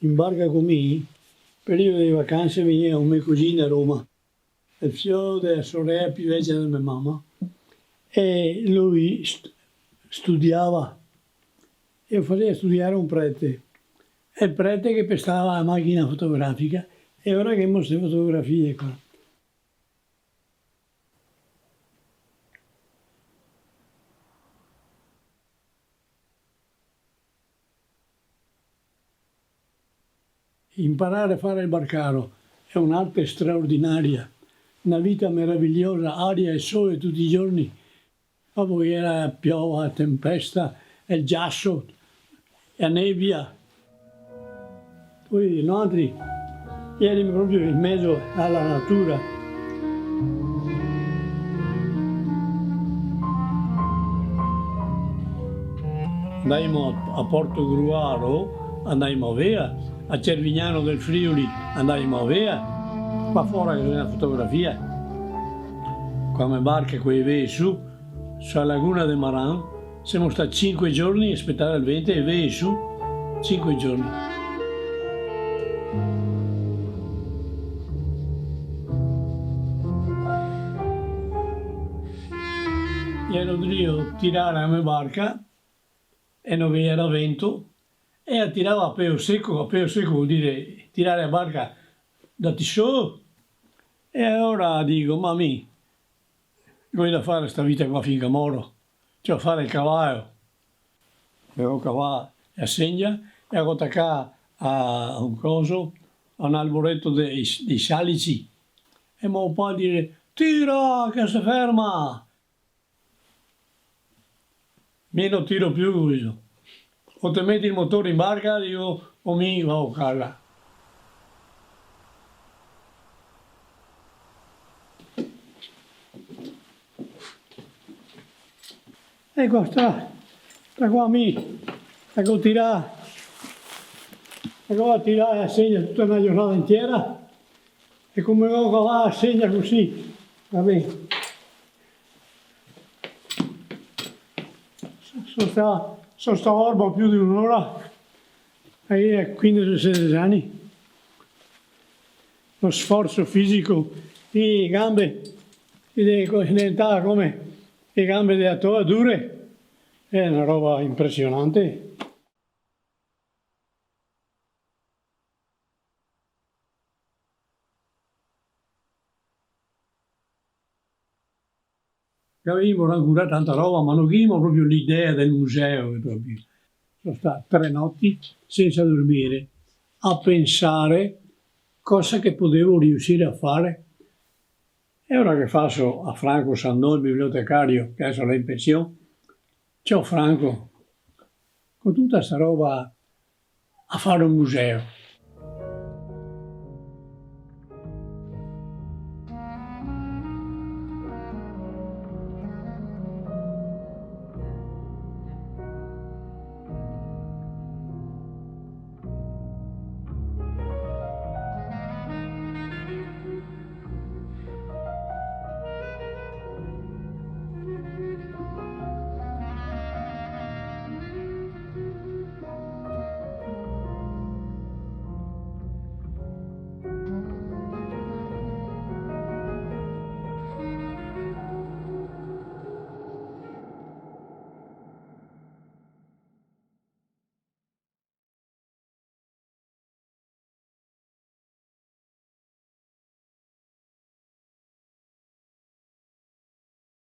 in barca con me, periodo di vacanze veniva un mio cugino a Roma, il figlio della sorella più vecchia della mia mamma, e lui studiava e faceva studiare un prete. E il prete che prestava la macchina fotografica e ora che mostra le fotografie qua. Imparare a fare il barcaro è un'arte straordinaria, una vita meravigliosa, aria e sole tutti i giorni. Ma poi era piova, tempesta, il ghiaccio, la nebbia. Poi noi eri proprio in mezzo alla natura. Andammo a Portogruaro, andammo via, a Cervignano del Friuli andammo via, qua fuori c'è una fotografia, come barca con i vei su, sulla laguna de Maran, siamo stati 5 giorni a aspettare il vento e vei su, 5 giorni. E Rodrigo tirare la mia barca e non vi era vento e tirava a peo secco vuol dire tirare la barca da Tissot. E allora dico, mamì, voglio fare questa vita qua finché moro, cioè fare il cavallo. Avevo cavallo e a segna e ho attaccato a un coso, a un alboreto dei salici e mio padre dire, tira che si ferma. Io non tiro più questo. O te metti il motore in barca, dico, o mi va a casa. Ecco, sta qua ecco a tirare a segna tutta una giornata intera e come ho va a segna così, va bene. Sono stato a Orba più di un'ora, e a 15-16 anni. Lo sforzo fisico, le gambe diventava come le gambe della tua dure, è una roba impressionante. Avevamo ancora tanta roba, ma non avevamo proprio l'idea del museo. Proprio. Sono state 3 notti senza dormire, a pensare cosa che potevo riuscire a fare. E ora che faccio a Franco Sandò, il bibliotecario, che adesso è in pensione, ciao Franco, con tutta questa roba a fare un museo.